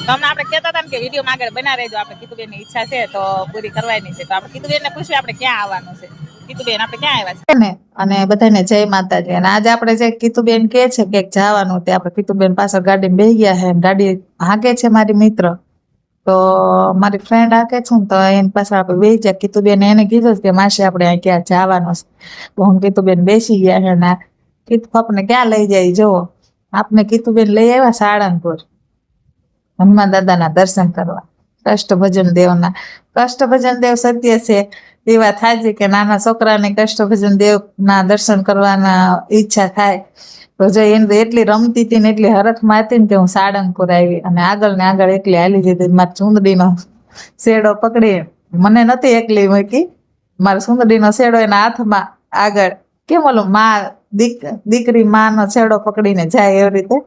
તમને આપણે કહેતા હતા ને કે વિડીયોમાં આગળ બના રહેજો, આપણે કીતુબેનની ઈચ્છા છે તો પૂરી કરવાની છે. તો આપણે કીતુબેનને પૂછ્યું આપણે ક્યાં આવવાનું છે. કીતુબેન આપણે ક્યાં આવ્યા છે ને, અને બધાને જય માતાજી. અને આજે આપણે જે કીતુબેન કે છે કે જવાનું, તે આપણે કીતુબેન પાછળ ગાડીમાં બેસી ગયા છે. ગાડી હાકે છે મારી મિત્ર, તો મારી ફ્રેન્ડ હાકે છે ને, તો એની પાછળ આપણે બેસી ગયા. કીતુબેન એને કીધું કે માસી આપણે અહીં ક્યાં જવાનું છે. તો હું કીતુબેન બેસી ગયા છે ને કીધું આપણે ક્યાં લઈ જાય. જુઓ, આપણે કીતુબેન લઈ આવ્યા સાળંગપુર હનુમાન દાદાના દર્શન કરવા, કષ્ટભજન દેવના. કષ્ટભજન દેવ સત્ય છે એ વાત સાચી કે નાના છોકરાને કષ્ટભજન દેવના દર્શન કરવાના ઈચ્છા થાય. તો જો એને એટલી રમતી હતી ને એટલી હરખમાં હતી ને કે હું સાળંગપુર આવી અને આગળ ને આગળ એકલી હાલી જતી. મારી ચૂંદડીનો શેડો પકડી, મને નથી એકલી મૂકી, મારી ચૂંદડીનો શેડો એના હાથમાં આગળ, કેમ ઓલું દીકરી માનો છેડો પકડીને જાય એવી રીતે.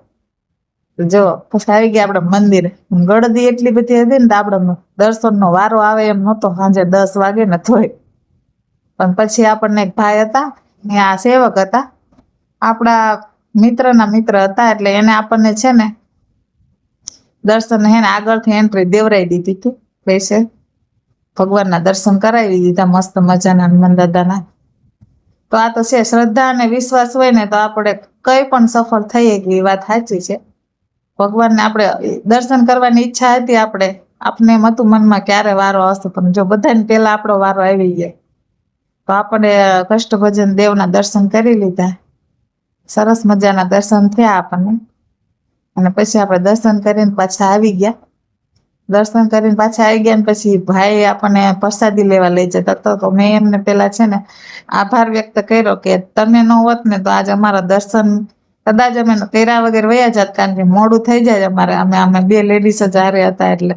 જો પછી આવી ગયા આપણે મંદિર. ગળદી એટલી બધી હતી ને, આપણે દર્શનનો વારો આવે એમ નહોતો. સાંજે 10 વાગે ને થોય. પણ પછી આપણને એક ભાઈ હતા, આ સેવક હતા, આપણા મિત્રના મિત્ર હતા. એટલે એને આપણને છે ને દર્શન હે ને આગળથી એન્ટ્રી દેવરાઈ દીધી હતી. પૈસે ભગવાનના દર્શન કરાવી દીધા મસ્ત મજાના હનુમાન દાદાના. તો આ તો છે શ્રદ્ધા અને વિશ્વાસ હોય ને તો આપણે કઈ પણ સફળ થઈએ એ વાત સાચી છે. ભગવાનને આપણે દર્શન કરવાની ઈચ્છા હતી, આપણે એમ હતું મનમાં ક્યારે વારો આવશે, પણ જો બધાને પહેલા આપણો વારો આવી જાય. તો આપણે કષ્ટભજન દેવના દર્શન કરી લીધા, સરસ મજાના દર્શન થયા આપણને. અને પછી આપણે દર્શન કરીને પાછા આવી ગયા. દર્શન કરીને પાછા આવી ગયા ને પછી ભાઈ આપણને પ્રસાદી લેવા લઈ જતા હતા. તો મેં એમને પેલા છે ને આભાર વ્યક્ત કર્યો કે તમે ન હોત ને તો આજે અમારા દર્શન કદાચ અમે કર્યા વગર વયા જાત, કારણ કે મોડું થઈ જાય અમારે. અમે 2 લેડીઝ જ હારે હતા, એટલે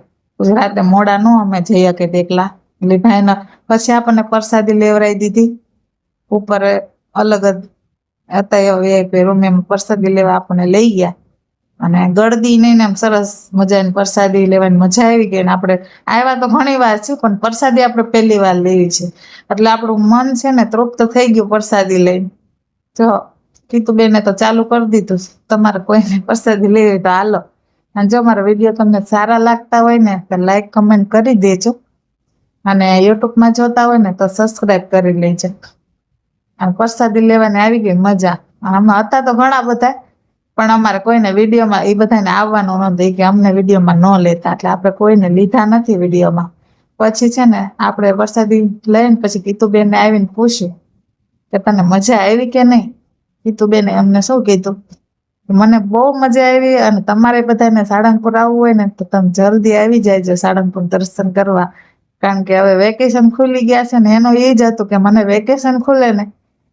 રાતે મોડા ન અમે જઈ શકીએ એકલા. એટલે ભાઈને પછી આપણને પ્રસાદી લેવરાઈ દીધી. ઉપર અલગ જ હતા એવા રૂમ, એમ પ્રસાદી લેવા આપણને લઈ ગયા. અને ગળદી નહીં, એમ સરસ મજાની પ્રસાદી લેવાની મજા આવી ગઈ. ને આપણે આવ્યા તો ઘણી વાર છે, પણ પ્રસાદી આપણે પહેલી વાર લેવી છે. એટલે આપણું મન છે ને તૃપ્ત થઈ ગયું પ્રસાદી લઈને. જો કીતુબેને તો ચાલુ કરી દીધું, તમારે કોઈને પ્રસાદી લેવી હોય તો હાલો. અને જો મારા વિડીયો તમને સારા લાગતા હોય ને તો લાઈક કમેન્ટ કરી દેજો. અને યુટ્યુબમાં જોતા હોય ને તો સબસ્ક્રાઈબ કરી લેજો. અને પ્રસાદી લેવાની આવી ગઈ મજા. આમાં હતા તો ઘણા બધા, પણ અમારે કોઈને વિડીયોમાં એ બધાને આવવાનું નહોતું કે અમને વિડીયોમાં ન લેતા, એટલે આપણે કોઈને લીધા નથી વિડીયોમાં. પછી છે ને આપણે પ્રસાદી લઈને પછી કીતુબેનને આવીને પૂછ્યું કે તને મજા આવી કે નહીં. કીતુબેને અમને શું કીધું, મને બહુ મજા આવી, અને તમારે બધાને સાળંગપુર આવવું હોય ને તો તમે જલ્દી આવી જાયજો સાળંગપુર દર્શન કરવા. કારણ કે હવે વેકેશન ખુલી ગયા છે ને, એનો એ જ હતું કે મને વેકેશન ખુલે ને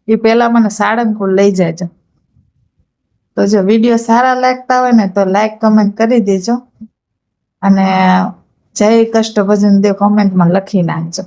એ પહેલા મને સાળંગપુર લઈ જાયજો. તો જો વિડીયો સારા લાગતા હોય ને તો લાઈક કમેન્ટ કરી દેજો. અને જય કષ્ટભજન દેવ કમેન્ટમાં લખી નાખજો.